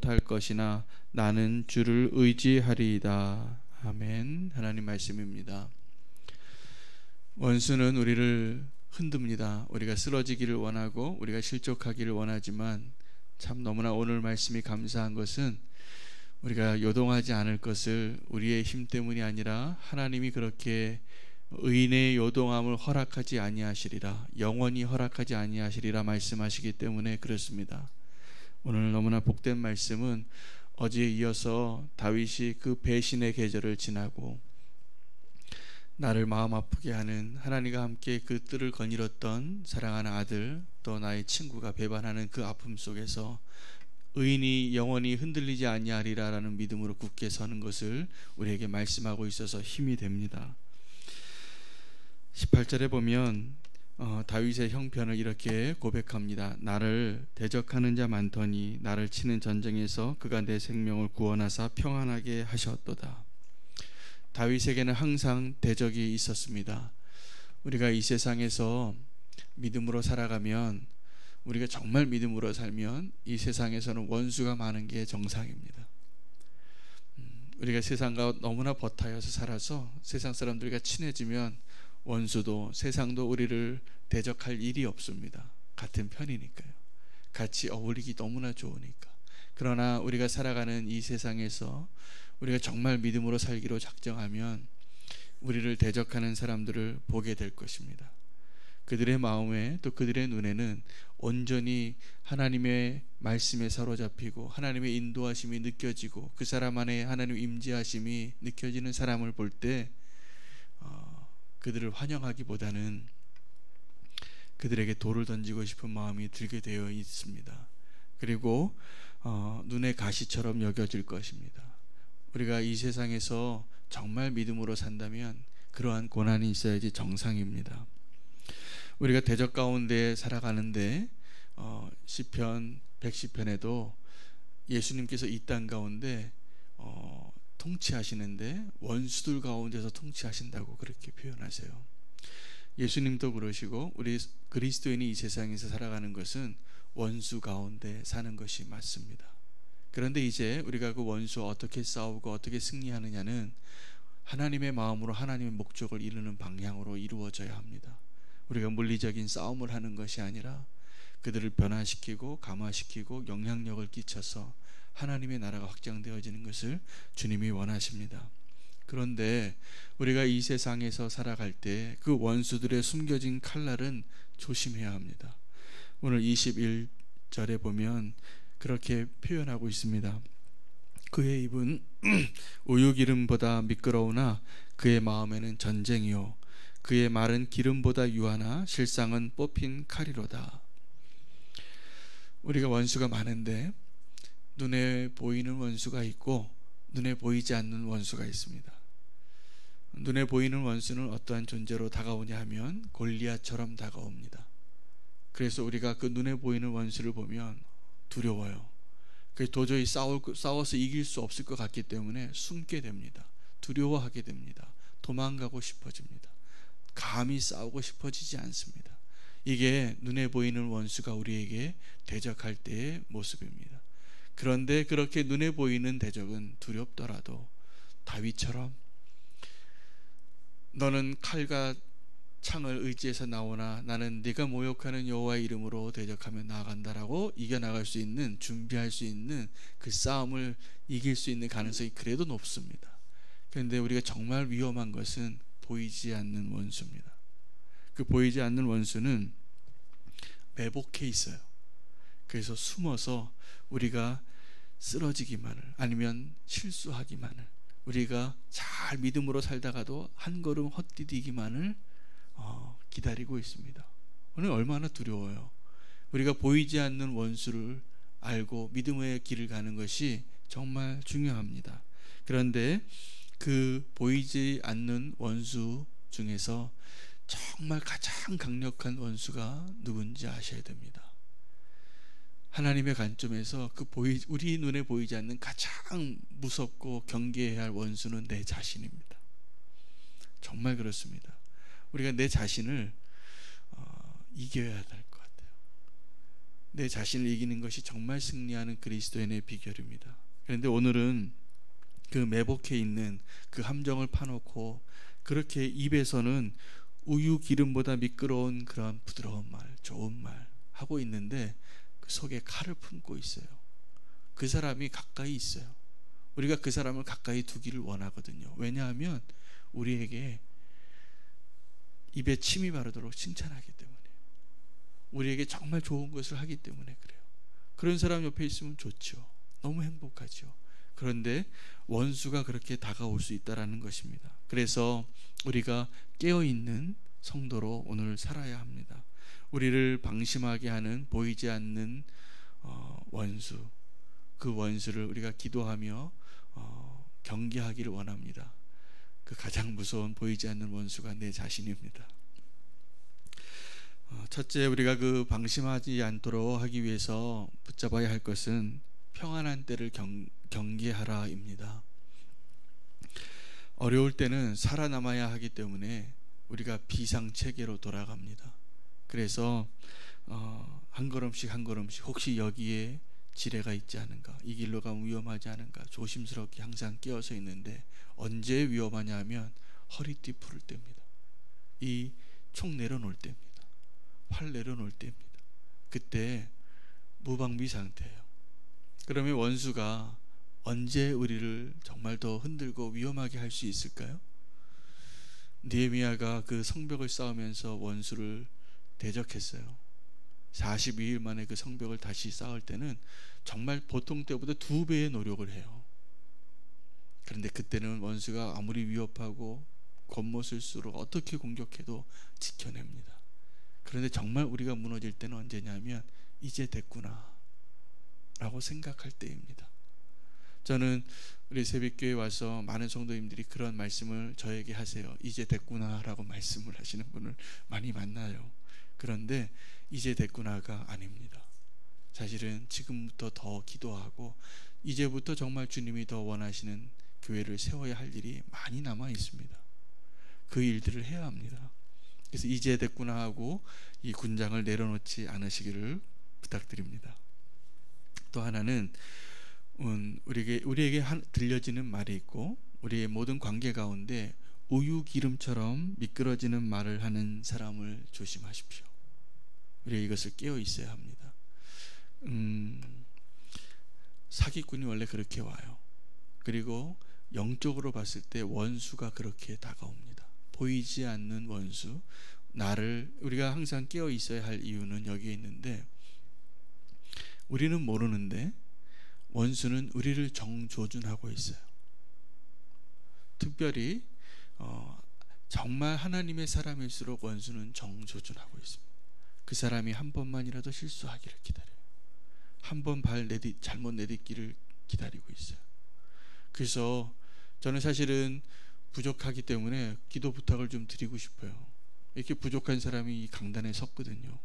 못할 것이나 나는 주를 의지하리이다. 아멘. 하나님 말씀입니다. 원수는 우리를 흔듭니다. 우리가 쓰러지기를 원하고 우리가 실족하기를 원하지만 참 너무나 오늘 말씀이 감사한 것은 우리가 요동하지 않을 것을 우리의 힘 때문이 아니라 하나님이 그렇게 의인의 요동함을 허락하지 아니하시리라, 영원히 허락하지 아니하시리라 말씀하시기 때문에 그렇습니다. 오늘 너무나 복된 말씀은 어제에 이어서 다윗이 그 배신의 계절을 지나고 나를 마음 아프게 하는, 하나님과 함께 그 뜰을 거닐었던 사랑하는 아들, 또 나의 친구가 배반하는 그 아픔 속에서 의인이 영원히 흔들리지 아니하리라라는 믿음으로 굳게 서는 것을 우리에게 말씀하고 있어서 힘이 됩니다. 18절에 보면 다윗의 형편을 이렇게 고백합니다. 나를 대적하는 자 많더니 나를 치는 전쟁에서 그가 내 생명을 구원하사 평안하게 하셨도다. 다윗에게는 항상 대적이 있었습니다. 우리가 이 세상에서 믿음으로 살아가면, 우리가 정말 믿음으로 살면 이 세상에서는 원수가 많은 게 정상입니다. 우리가 세상과 너무나 버타여서 살아서 세상 사람들과 친해지면 원수도 세상도 우리를 대적할 일이 없습니다. 같은 편이니까요. 같이 어울리기 너무나 좋으니까. 그러나 우리가 살아가는 이 세상에서 우리가 정말 믿음으로 살기로 작정하면 우리를 대적하는 사람들을 보게 될 것입니다. 그들의 마음에 또 그들의 눈에는 온전히 하나님의 말씀에 사로잡히고 하나님의 인도하심이 느껴지고 그 사람 안에 하나님 임재하심이 느껴지는 사람을 볼 때 그들을 환영하기보다는 그들에게 돌을 던지고 싶은 마음이 들게 되어 있습니다. 그리고 눈의 가시처럼 여겨질 것입니다. 우리가 이 세상에서 정말 믿음으로 산다면 그러한 고난이 있어야지 정상입니다. 우리가 대적 가운데 살아가는데 시편 110편에도 예수님께서 이 땅 가운데 통치하시는데 원수들 가운데서 통치하신다고 그렇게 표현하세요. 예수님도 그러시고 우리 그리스도인이 이 세상에서 살아가는 것은 원수 가운데 사는 것이 맞습니다. 그런데 이제 우리가 그 원수와 어떻게 싸우고 어떻게 승리하느냐는 하나님의 마음으로 하나님의 목적을 이루는 방향으로 이루어져야 합니다. 우리가 물리적인 싸움을 하는 것이 아니라 그들을 변화시키고 감화시키고 영향력을 끼쳐서 하나님의 나라가 확장되어지는 것을 주님이 원하십니다. 그런데 우리가 이 세상에서 살아갈 때 그 원수들의 숨겨진 칼날은 조심해야 합니다. 오늘 21절에 보면 그렇게 표현하고 있습니다. 그의 입은 우유기름보다 미끄러우나 그의 마음에는 전쟁이요 그의 말은 기름보다 유하나 실상은 뽑힌 칼이로다. 우리가 원수가 많은데 눈에 보이는 원수가 있고 눈에 보이지 않는 원수가 있습니다. 눈에 보이는 원수는 어떠한 존재로 다가오냐 하면 골리앗처럼 다가옵니다. 그래서 우리가 그 눈에 보이는 원수를 보면 두려워요. 도저히 싸워서 이길 수 없을 것 같기 때문에 숨게 됩니다. 두려워하게 됩니다. 도망가고 싶어집니다. 감히 싸우고 싶어지지 않습니다. 이게 눈에 보이는 원수가 우리에게 대적할 때의 모습입니다. 그런데 그렇게 눈에 보이는 대적은 두렵더라도 다윗처럼 너는 칼과 창을 의지해서 나오나 나는 네가 모욕하는 여호와의 이름으로 대적하며 나아간다라고 이겨나갈 수 있는, 준비할 수 있는 그 싸움을 이길 수 있는 가능성이 그래도 높습니다. 그런데 우리가 정말 위험한 것은 보이지 않는 원수입니다. 그 보이지 않는 원수는 매복해 있어요. 그래서 숨어서 우리가 쓰러지기만을, 아니면 실수하기만을, 우리가 잘 믿음으로 살다가도 한 걸음 헛디디기만을 기다리고 있습니다. 오늘 얼마나 두려워요. 우리가 보이지 않는 원수를 알고 믿음의 길을 가는 것이 정말 중요합니다. 그런데 그 보이지 않는 원수 중에서 정말 가장 강력한 원수가 누군지 아셔야 됩니다. 하나님의 관점에서 우리 눈에 보이지 않는 가장 무섭고 경계해야 할 원수는 내 자신입니다. 정말 그렇습니다. 우리가 내 자신을 이겨야 될 것 같아요. 내 자신을 이기는 것이 정말 승리하는 그리스도인의 비결입니다. 그런데 오늘은 그 매복해 있는 그 함정을 파놓고 그렇게 입에서는 우유 기름보다 미끄러운 그런 부드러운 말, 좋은 말 하고 있는데 그 속에 칼을 품고 있어요. 그 사람이 가까이 있어요. 우리가 그 사람을 가까이 두기를 원하거든요. 왜냐하면 우리에게 입에 침이 마르도록 칭찬하기 때문에, 우리에게 정말 좋은 것을 하기 때문에 그래요. 그런 사람 옆에 있으면 좋죠. 너무 행복하죠. 그런데 원수가 그렇게 다가올 수 있다라는 것입니다. 그래서 우리가 깨어있는 성도로 오늘 살아야 합니다. 우리를 방심하게 하는 보이지 않는 원수, 그 원수를 우리가 기도하며 경계하기를 원합니다. 그 가장 무서운 보이지 않는 원수가 내 자신입니다. 첫째, 우리가 그 방심하지 않도록 하기 위해서 붙잡아야 할 것은 평안한 때를 경계하라입니다. 어려울 때는 살아남아야 하기 때문에 우리가 비상체계로 돌아갑니다. 그래서 한 걸음씩 한 걸음씩, 혹시 여기에 지뢰가 있지 않은가, 이 길로 가면 위험하지 않은가 조심스럽게 항상 깨어서 있는데, 언제 위험하냐 하면 허리띠 풀을 때입니다. 이 총 내려놓을 때입니다. 활 내려놓을 때입니다. 그때 무방비 상태예요. 그러면 원수가 언제 우리를 정말 더 흔들고 위험하게 할 수 있을까요? 느헤미야가 그 성벽을 쌓으면서 원수를 대적했어요. 42일 만에 그 성벽을 다시 쌓을 때는 정말 보통 때보다 2배의 노력을 해요. 그런데 그때는 원수가 아무리 위협하고 겉모술수록 어떻게 공격해도 지켜냅니다. 그런데 정말 우리가 무너질 때는 언제냐면 이제 됐구나 라고 생각할 때입니다. 저는 우리 새벽교회 와서 많은 성도님들이 그런 말씀을 저에게 하세요. 이제 됐구나 라고 말씀을 하시는 분을 많이 만나요. 그런데 이제 됐구나가 아닙니다. 사실은 지금부터 더 기도하고 이제부터 정말 주님이 더 원하시는 교회를 세워야 할 일이 많이 남아 있습니다. 그 일들을 해야 합니다. 그래서 이제 됐구나 하고 이 군장을 내려놓지 않으시기를 부탁드립니다. 또 하나는 우리에게 들려지는 말이 있고, 우리의 모든 관계 가운데 우유 기름처럼 미끄러지는 말을 하는 사람을 조심하십시오. 우리가 이것을 깨어 있어야 합니다. 사기꾼이 원래 그렇게 와요. 그리고 영적으로 봤을 때 원수가 그렇게 다가옵니다. 보이지 않는 원수, 우리가 항상 깨어 있어야 할 이유는 여기에 있는데, 우리는 모르는데 원수는 우리를 정조준하고 있어요. 특별히 정말 하나님의 사람일수록 원수는 정조준하고 있습니다. 그 사람이 한 번만이라도 실수하기를 기다려요. 한 번 잘못 내딛기를 기다리고 있어요. 그래서 저는 사실은 부족하기 때문에 기도 부탁을 좀 드리고 싶어요. 이렇게 부족한 사람이 이 강단에 섰거든요.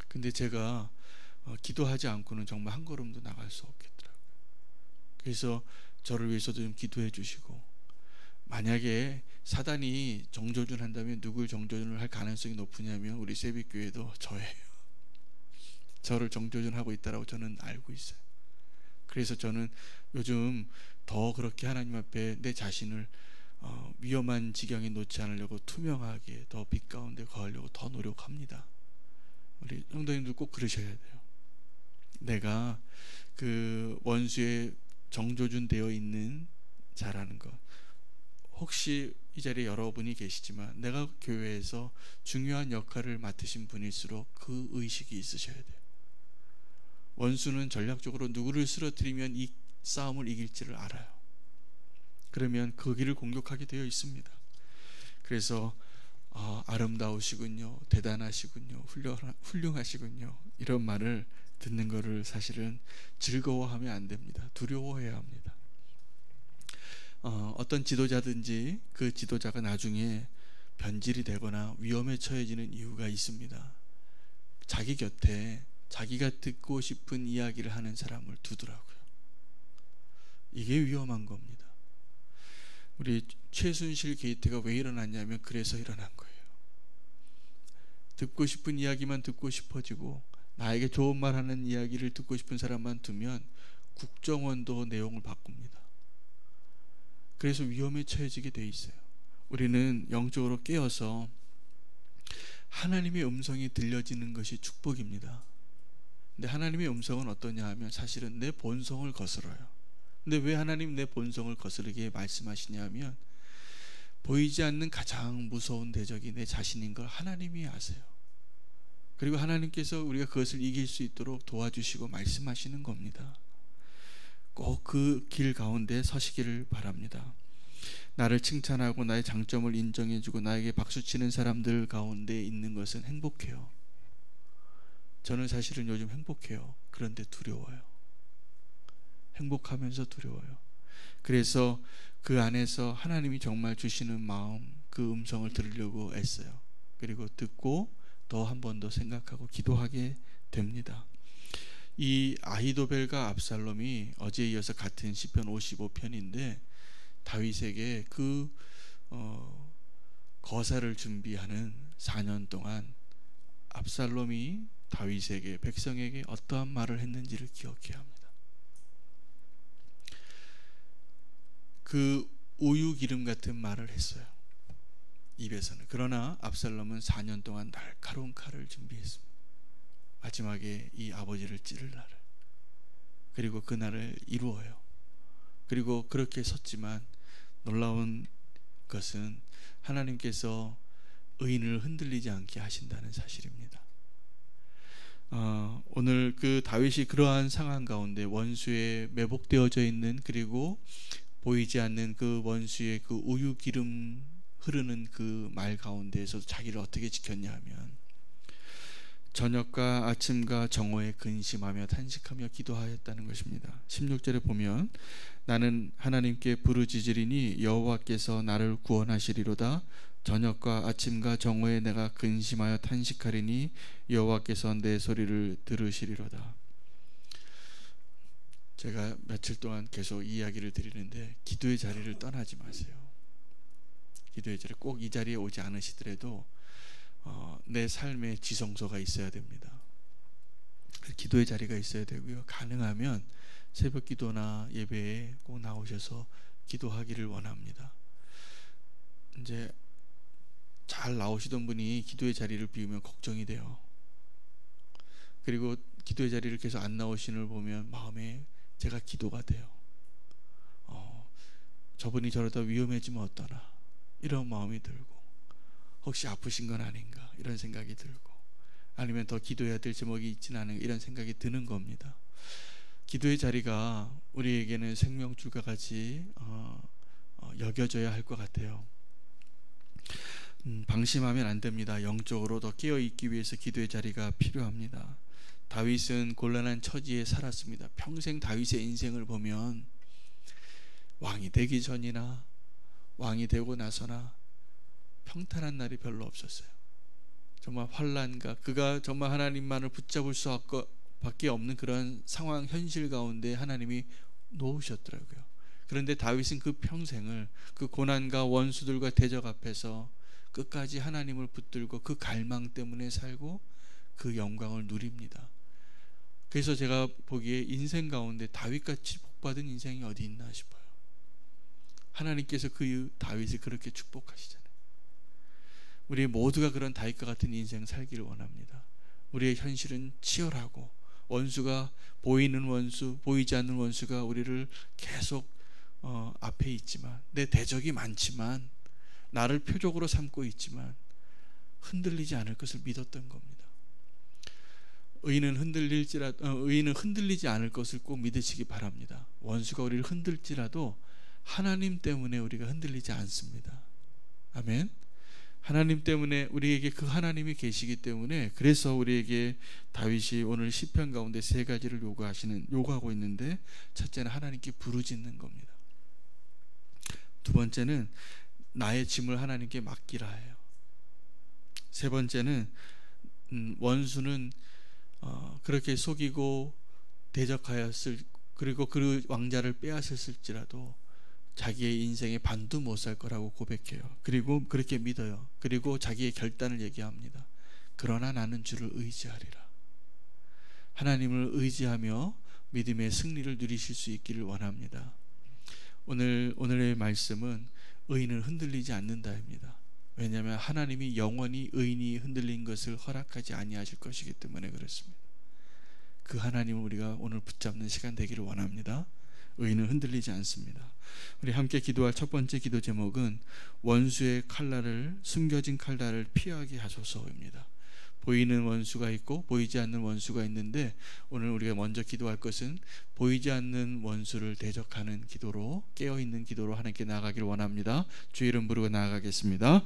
근데 제가 기도하지 않고는 정말 한 걸음도 나갈 수 없겠더라고요. 그래서 저를 위해서도 좀 기도해 주시고, 만약에 사단이 정조준한다면 누굴 정조준을 할 가능성이 높으냐면 우리 세빛교회도 저예요. 저를 정조준하고 있다라고 저는 알고 있어요. 그래서 저는 요즘 더 그렇게 하나님 앞에 내 자신을 위험한 지경에 놓지 않으려고 투명하게 더 빛 가운데 거하려고 더 노력합니다. 우리 성도님들 꼭 그러셔야 돼요. 내가 그 원수의 정조준 되어 있는 자라는 것. 혹시 이 자리에 여러분이 계시지만 내가 교회에서 중요한 역할을 맡으신 분일수록 그 의식이 있으셔야 돼요. 원수는 전략적으로 누구를 쓰러뜨리면 이 싸움을 이길지를 알아요. 그러면 그 길을 공격하게 되어 있습니다. 그래서 아름다우시군요, 대단하시군요, 훌륭하시군요, 이런 말을 듣는 것을 사실은 즐거워하면 안 됩니다. 두려워해야 합니다. 어떤 지도자든지 그 지도자가 나중에 변질이 되거나 위험에 처해지는 이유가 있습니다. 자기 곁에 자기가 듣고 싶은 이야기를 하는 사람을 두더라고요. 이게 위험한 겁니다. 우리 최순실 게이트가 왜 일어났냐면 그래서 일어난 거예요. 듣고 싶은 이야기만 듣고 싶어지고 나에게 좋은 말 하는 이야기를 듣고 싶은 사람만 두면 국정원도 내용을 바꿉니다. 그래서 위험에 처해지게 돼 있어요. 우리는 영적으로 깨어서 하나님의 음성이 들려지는 것이 축복입니다. 근데 하나님의 음성은 어떠냐 하면 사실은 내 본성을 거스러요. 근데 왜 하나님 내 본성을 거스르게 말씀하시냐 하면 보이지 않는 가장 무서운 대적이 내 자신인 걸 하나님이 아세요. 그리고 하나님께서 우리가 그것을 이길 수 있도록 도와주시고 말씀하시는 겁니다. 꼭 그 길 가운데 서시기를 바랍니다. 나를 칭찬하고 나의 장점을 인정해주고 나에게 박수치는 사람들 가운데 있는 것은 행복해요. 저는 사실은 요즘 행복해요. 그런데 두려워요. 행복하면서 두려워요. 그래서 그 안에서 하나님이 정말 주시는 마음, 그 음성을 들으려고 애써요. 그리고 듣고 더 한 번 더 생각하고 기도하게 됩니다. 이 아히도벨과 압살롬이 어제에 이어서 같은 시편 55편인데 다윗에게 그 거사를 준비하는 4년 동안 압살롬이 다윗에게 백성에게 어떠한 말을 했는지를 기억해야 합니다. 그 우유 기름 같은 말을 했어요. 입에서는. 그러나 압살롬은 4년 동안 날카로운 칼을 준비했습니다. 마지막에 이 아버지를 찌를 날을. 그리고 그 날을 이루어요. 그리고 그렇게 섰지만 놀라운 것은 하나님께서 의인을 흔들리지 않게 하신다는 사실입니다. 오늘 그 다윗이 그러한 상황 가운데 원수에 매복되어져 있는, 그리고 보이지 않는 그 원수의 그 우유 기름 흐르는 그 말 가운데에서 자기를 어떻게 지켰냐 하면 저녁과 아침과 정오에 근심하며 탄식하며 기도하였다는 것입니다. 16절에 보면 나는 하나님께 부르짖으리니 여호와께서 나를 구원하시리로다. 저녁과 아침과 정오에 내가 근심하여 탄식하리니 여호와께서 내 소리를 들으시리로다. 제가 며칠 동안 계속 이 이야기를 드리는데 기도의 자리를 떠나지 마세요. 기도의 자리, 꼭 이 자리에 오지 않으시더라도 내 삶에 지성소가 있어야 됩니다. 기도의 자리가 있어야 되고요. 가능하면 새벽 기도나 예배에 꼭 나오셔서 기도하기를 원합니다. 이제 잘 나오시던 분이 기도의 자리를 비우면 걱정이 돼요. 그리고 기도의 자리를 계속 안 나오시는 걸 보면 마음에 제가 기도가 돼요. 저분이 저러다 위험해지면 어떠나 이런 마음이 들고, 혹시 아프신 건 아닌가 이런 생각이 들고, 아니면 더 기도해야 될 제목이 있지는 않은가 이런 생각이 드는 겁니다. 기도의 자리가 우리에게는 생명줄과 같이 여겨져야 할 것 같아요. 방심하면 안 됩니다. 영적으로 더 깨어있기 위해서 기도의 자리가 필요합니다. 다윗은 곤란한 처지에 살았습니다. 평생 다윗의 인생을 보면 왕이 되기 전이나 왕이 되고 나서나 평탄한 날이 별로 없었어요. 정말 환난과 그가 정말 하나님만을 붙잡을 수밖에 없는 그런 상황, 현실 가운데 하나님이 놓으셨더라고요. 그런데 다윗은 그 평생을 그 고난과 원수들과 대적 앞에서 끝까지 하나님을 붙들고 그 갈망 때문에 살고 그 영광을 누립니다. 그래서 제가 보기에 인생 가운데 다윗같이 복받은 인생이 어디 있나 싶어요. 하나님께서 그 다윗을 그렇게 축복하시잖아요. 우리 모두가 그런 다윗과 같은 인생 살기를 원합니다. 우리의 현실은 치열하고 원수가, 보이는 원수, 보이지 않는 원수가 우리를 계속 앞에 있지만, 내 대적이 많지만, 나를 표적으로 삼고 있지만 흔들리지 않을 것을 믿었던 겁니다. 의인은 흔들리지 않을 것을 꼭 믿으시기 바랍니다. 원수가 우리를 흔들지라도 하나님 때문에 우리가 흔들리지 않습니다. 아멘. 하나님 때문에, 우리에게 그 하나님이 계시기 때문에, 그래서 우리에게 다윗이 오늘 시편 가운데 세 가지를 요구하고 있는데, 첫째는 하나님께 부르짖는 겁니다. 두 번째는 나의 짐을 하나님께 맡기라 해요. 세 번째는 원수는 그렇게 속이고 대적하였을, 그리고 그 왕자를 빼앗았을지라도 자기의 인생의 반도 못 살 거라고 고백해요. 그리고 그렇게 믿어요. 그리고 자기의 결단을 얘기합니다. 그러나 나는 주를 의지하리라. 하나님을 의지하며 믿음의 승리를 누리실 수 있기를 원합니다. 오늘의 말씀은 의인은 흔들리지 않는다입니다. 왜냐하면 하나님이 영원히 의인이 흔들린 것을 허락하지 아니하실 것이기 때문에 그렇습니다. 그 하나님을 우리가 오늘 붙잡는 시간 되기를 원합니다. 의인은 흔들리지 않습니다. 우리 함께 기도할 첫 번째 기도 제목은 원수의 칼날을, 숨겨진 칼날을 피하게 하소서입니다. 보이는 원수가 있고 보이지 않는 원수가 있는데 오늘 우리가 먼저 기도할 것은 보이지 않는 원수를 대적하는 기도로, 깨어있는 기도로 하나님께 나아가기를 원합니다. 주의 이름 부르고 나아가겠습니다.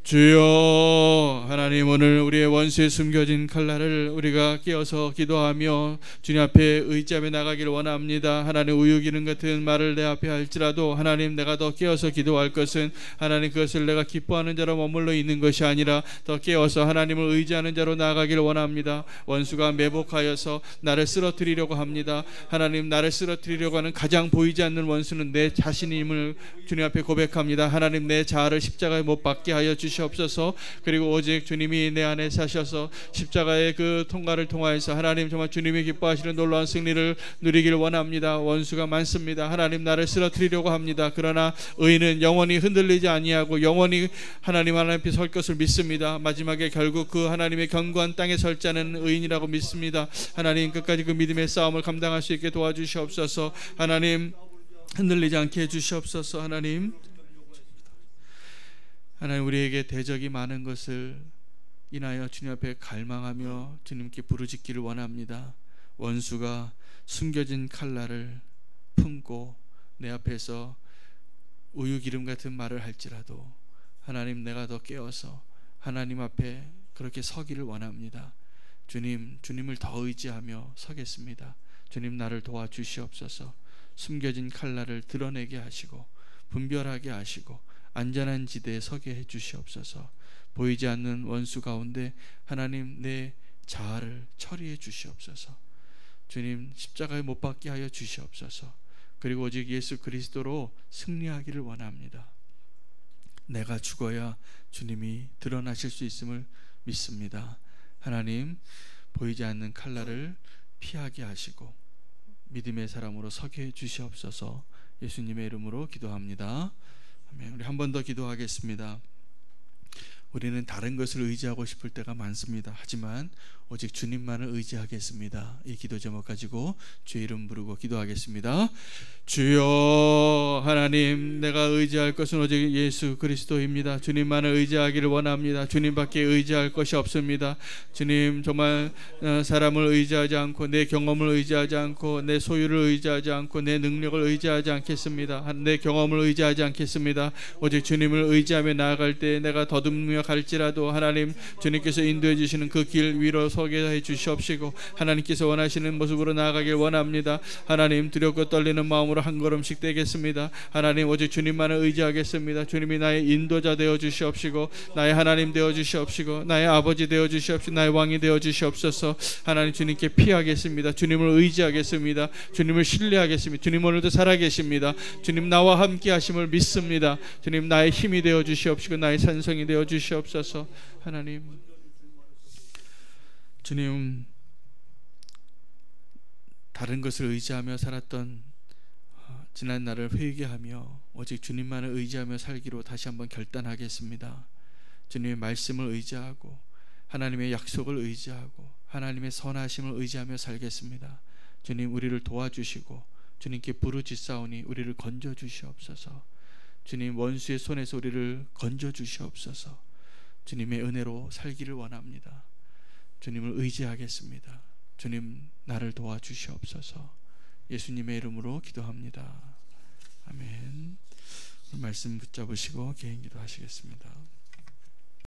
주여, 하나님, 오늘 우리의 원수의 숨겨진 칼날을 우리가 깨어서 기도하며 주님 앞에 의지하며 나가기를 원합니다. 하나님, 우유기름 같은 말을 내 앞에 할지라도 하나님, 내가 더 깨어서 기도할 것은 하나님, 그것을 내가 기뻐하는 자로 머물러 있는 것이 아니라 더 깨어서 하나님을 의지하는 자로 나아가기를 원합니다. 원수가 매복하여서 나를 쓰러뜨리려고 합니다. 하나님, 나를 쓰러뜨리려고 하는 가장 보이지 않는 원수는 내 자신임을 주님 앞에 고백합니다. 하나님, 내 자아를 십자가에 못 박게 하여 주시옵소서. 그리고 오직 주님이 내 안에 사셔서 십자가의 그 통과를 통하여서 하나님, 정말 주님이 기뻐하시는 놀라운 승리를 누리기를 원합니다. 원수가 많습니다. 하나님, 나를 쓰러뜨리려고 합니다. 그러나 의인은 영원히 흔들리지 아니하고 영원히 하나님 앞에 설 것을 믿습니다. 마지막에 결국 그 하나님의 견고한 땅에 설 자는 의인이라고 믿습니다. 하나님, 끝까지 그 믿음의 싸움을 감당할 수 있게 도와주시옵소서. 하나님, 흔들리지 않게 해주시옵소서. 하나님, 우리에게 대적이 많은 것을 인하여 주님 앞에 갈망하며 주님께 부르짖기를 원합니다. 원수가 숨겨진 칼날을 품고 내 앞에서 우유기름 같은 말을 할지라도 하나님, 내가 더 깨어서 하나님 앞에 그렇게 서기를 원합니다. 주님을 더 의지하며 서겠습니다. 주님, 나를 도와주시옵소서. 숨겨진 칼날을 드러내게 하시고 분별하게 하시고 안전한 지대에 서게 해주시옵소서. 보이지 않는 원수 가운데 하나님, 내 자아를 처리해 주시옵소서. 주님, 십자가에 못 박게 하여 주시옵소서. 그리고 오직 예수 그리스도로 승리하기를 원합니다. 내가 죽어야 주님이 드러나실 수 있음을 믿습니다. 하나님, 보이지 않는 칼날을 피하게 하시고 믿음의 사람으로 서게 해 주시옵소서. 예수님의 이름으로 기도합니다. 아멘. 우리 한 번 더 기도하겠습니다. 우리는 다른 것을 의지하고 싶을 때가 많습니다. 하지만 오직 주님만을 의지하겠습니다. 이 기도 제목 가지고 주의 이름 부르고 기도하겠습니다. 주여, 하나님, 내가 의지할 것은 오직 예수 그리스도입니다. 주님만을 의지하기를 원합니다. 주님밖에 의지할 것이 없습니다. 주님, 정말 사람을 의지하지 않고 내 경험을 의지하지 않고 내 소유를 의지하지 않고 내 능력을 의지하지 않겠습니다. 내 경험을 의지하지 않겠습니다. 오직 주님을 의지하며 나아갈 때 내가 더듬으며 갈지라도 하나님, 주님께서 인도해 주시는 그 길 위로 서게 해 주시옵시고 하나님께서 원하시는 모습으로 나아가길 원합니다. 하나님, 두렵고 떨리는 마음으로 한 걸음씩 되겠습니다. 하나님, 오직 주님만을 의지하겠습니다. 주님이 나의 인도자 되어 주시옵시고 나의 하나님 되어 주시옵시고 나의 아버지 되어 주시옵시고 나의 왕이 되어 주시옵소서. 하나님, 주님께 피하겠습니다. 주님을 의지하겠습니다. 주님을 신뢰하겠습니다. 주님 오늘도 살아계십니다. 주님, 나와 함께 하심을 믿습니다. 주님, 나의 힘이 되어 주시옵시고 나의 산성이 되어 주시옵소서. 하나님, 주님, 다른 것을 의지하며 살았던 지난 날을 회개하며 오직 주님만을 의지하며 살기로 다시 한번 결단하겠습니다. 주님의 말씀을 의지하고 하나님의 약속을 의지하고 하나님의 선하심을 의지하며 살겠습니다. 주님, 우리를 도와주시고 주님께 부르짖사오니 우리를 건져주시옵소서. 주님, 원수의 손에서 우리를 건져주시옵소서. 주님의 은혜로 살기를 원합니다. 주님을 의지하겠습니다. 주님, 나를 도와주시옵소서. 예수님의 이름으로 기도합니다. 아멘. 말씀 붙잡으시고 개인 기도하시겠습니다.